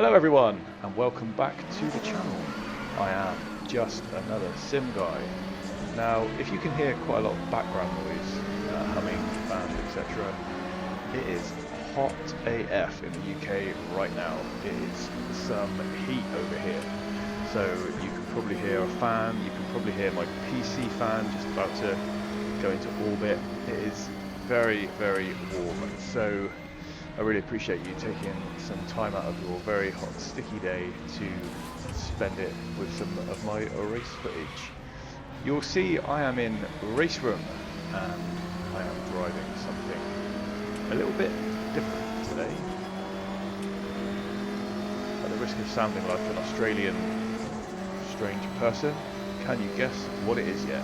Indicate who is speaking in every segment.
Speaker 1: Hello everyone and welcome back to the channel. I am just another sim guy. Now if you can hear quite a lot of background noise, humming, fans, etc. It is hot AF in the UK right now. It is some heat over here. So you can probably hear a fan, you can probably hear my PC fan just about to go into orbit. It is very, very warm. So I really appreciate you taking some time out of your very hot, sticky day to spend it with some of my race footage. You'll see I am in RaceRoom and I am driving something a little bit different today. At the risk of sounding like an Australian strange person, can you guess what it is yet?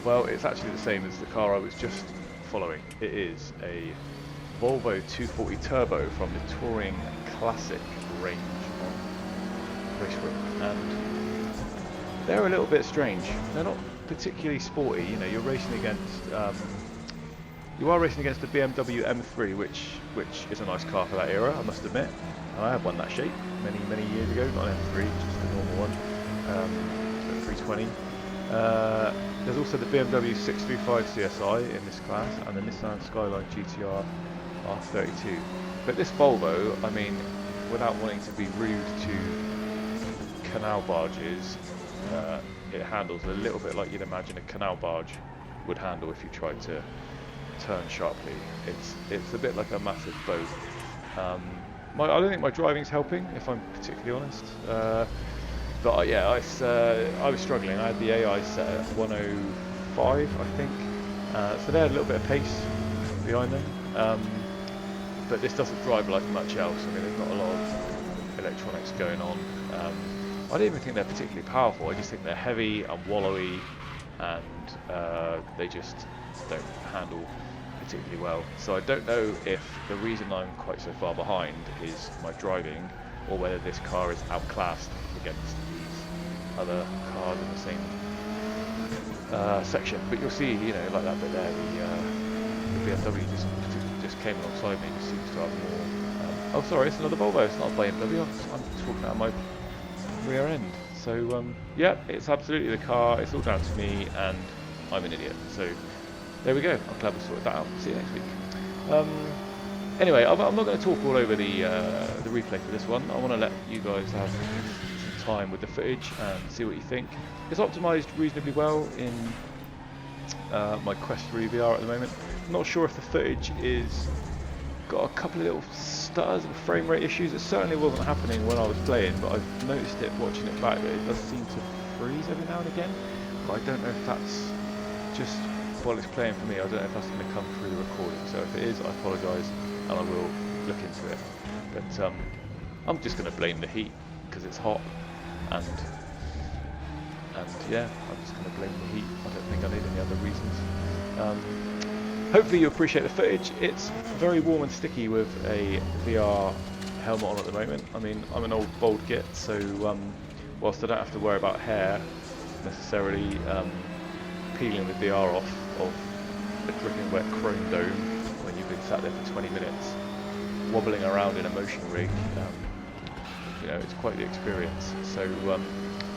Speaker 1: Well, it's actually the same as the car I was just following. It is a Volvo 240 Turbo from the Touring Classic range on RaceRoom, and they're a little bit strange. They're not particularly sporty. You know, you're racing against, you are racing against the BMW M3, which is a nice car for that era, I must admit. And I had one that shape many years ago, not an M3, just a normal one, a 320. There's also the BMW 635 CSI in this class, and the Nissan Skyline GTR R32. But this Volvo, I mean, without wanting to be rude to canal barges, it handles a little bit like you'd imagine a canal barge would handle if you tried to turn sharply. It's a bit like a massive boat. I don't think my driving's helping, if I'm particularly honest. But yeah, I was struggling. I had the AI set at 105, I think. So they had a little bit of pace behind them. But this doesn't drive like much else. I mean, there's not a lot of electronics going on. I don't even think they're particularly powerful. I just think they're heavy and wallowy, and they just don't handle particularly well. So I don't know if the reason I'm quite so far behind is my driving, or whether this car is outclassed against these other cars in the same section. But you'll see, you know, like that bit there, the BMW just came alongside me. Just seems to have more. Oh, sorry, it's another Volvo. It's not a BMW. I'm talking out my rear end. So yeah, it's absolutely the car. It's all down to me, and I'm an idiot. So there we go. I'm glad we sorted that out. See you next week. Anyway, I'm not going to talk all over the replay for this one. I want to let you guys have some time with the footage and see what you think. It's optimized reasonably well in my Quest 3 VR at the moment. I'm not sure if the footage is got a couple of little stutters and frame rate issues. It certainly wasn't happening when I was playing, but I've noticed it watching it back that it does seem to freeze every now and again. But I don't know if that's just while it's playing for me. I don't know if that's going to come through the recording. So if it is, I apologise, and I will look into it. But I'm just going to blame the heat because it's hot, and yeah, I'm just going to blame the heat. I don't think I need any other reasons. Hopefully you appreciate the footage. It's very warm and sticky with a VR helmet on at the moment. I mean, I'm an old bald git, so whilst I don't have to worry about hair necessarily peeling the VR off of a dripping wet chrome dome when you've been sat there for 20 minutes wobbling around in a motion rig, you know, it's quite the experience. So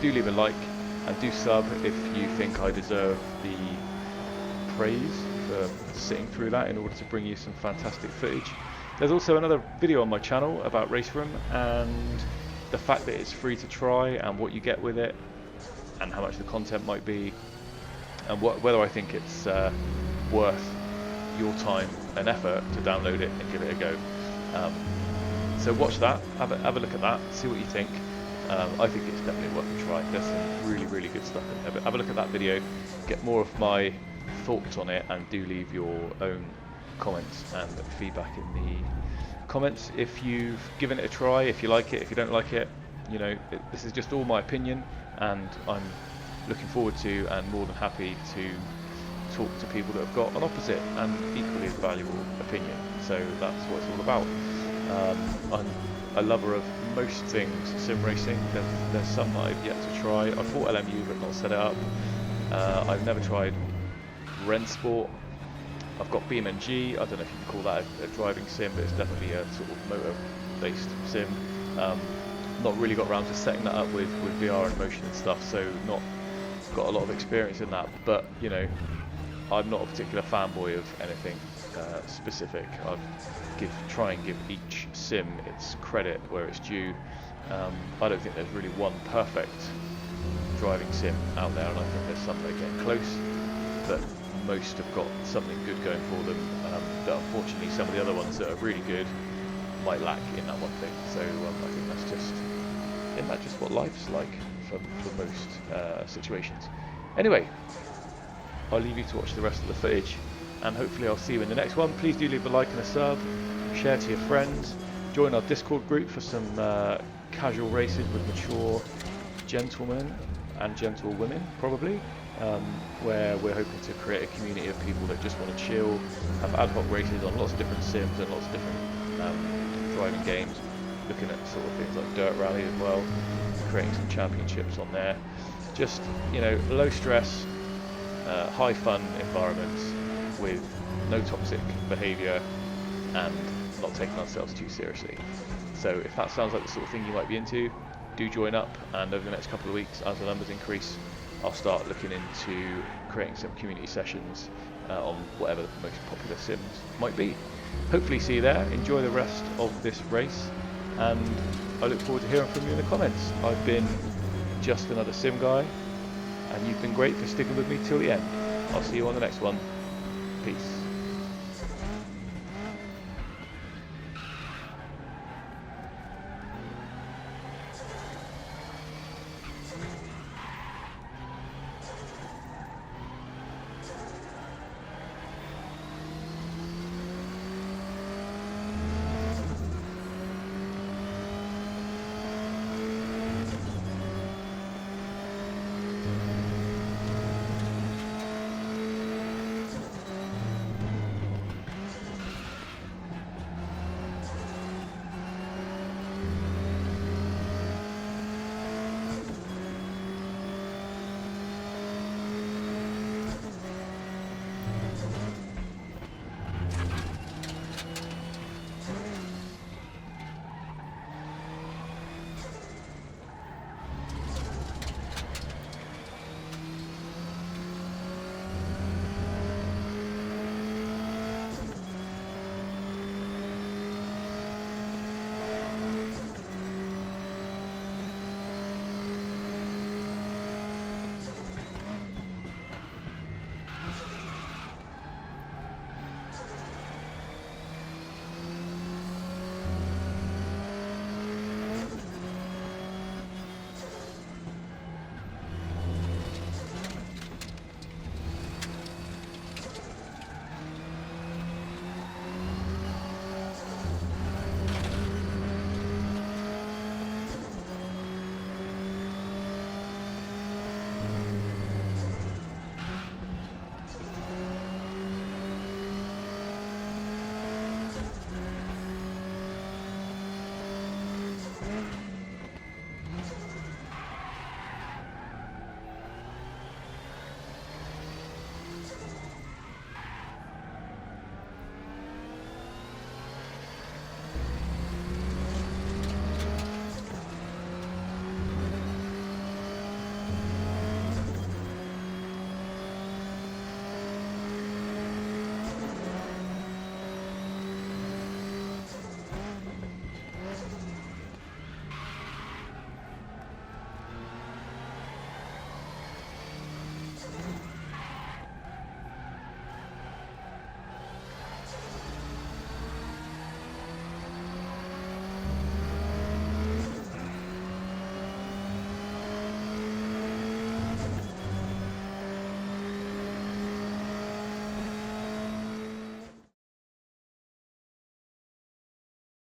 Speaker 1: do leave a like and do sub if you think I deserve the praise for sitting through that in order to bring you some fantastic footage. There's also another video on my channel about RaceRoom and the fact that it's free to try and what you get with it and how much the content might be, and whether I think it's worth your time and effort to download it and give it a go. So watch that, have a look at that, see what you think. I think it's definitely worth a try. There's some really good stuff in there. Have a look at that video, get more of my thoughts on it, and do leave your own comments and feedback in the comments if you've given it a try, if you like it, if you don't like it. You know, this is just all my opinion, and I'm looking forward to and more than happy to talk to people that have got an opposite and equally as valuable opinion. So that's what it's all about. I'm a lover of most things sim racing. There's some that I've yet to try. I've bought LMU but not set it up. I've never tried Rensport. I've got BeamNG. I don't know if you can call that a driving sim, but it's definitely a sort of motor based sim. Not really got around to setting that up with VR and motion and stuff, so not got a lot of experience in that. But you know, I'm not a particular fanboy of anything specific. Try and give each sim its credit where it's due. I don't think there's really one perfect driving sim out there, and I think there's some that are getting close, but most have got something good going for them, that unfortunately some of the other ones that are really good might lack in that one thing. So I think that's just what life's like for most situations. Anyway, I'll leave you to watch the rest of the footage, and hopefully I'll see you in the next one. Please do leave a like and a sub, share to your friends, join our Discord group for some casual races with mature gentlemen and gentle women, probably, where we're hoping to create a community of people that just want to chill, have ad hoc races on lots of different sims and lots of different driving games, looking at sort of things like Dirt Rally as well, creating some championships on there. Just, you know, low stress, high fun environments with no toxic behaviour and not taking ourselves too seriously. So if that sounds like the sort of thing you might be into, do join up, and over the next couple of weeks, as the numbers increase, I'll start looking into creating some community sessions on whatever the most popular sims might be. Hopefully see you there. Enjoy the rest of this race, and I look forward to hearing from you in the comments. I've been just another sim guy, and you've been great for sticking with me till the end. I'll see you on the next one. Peace.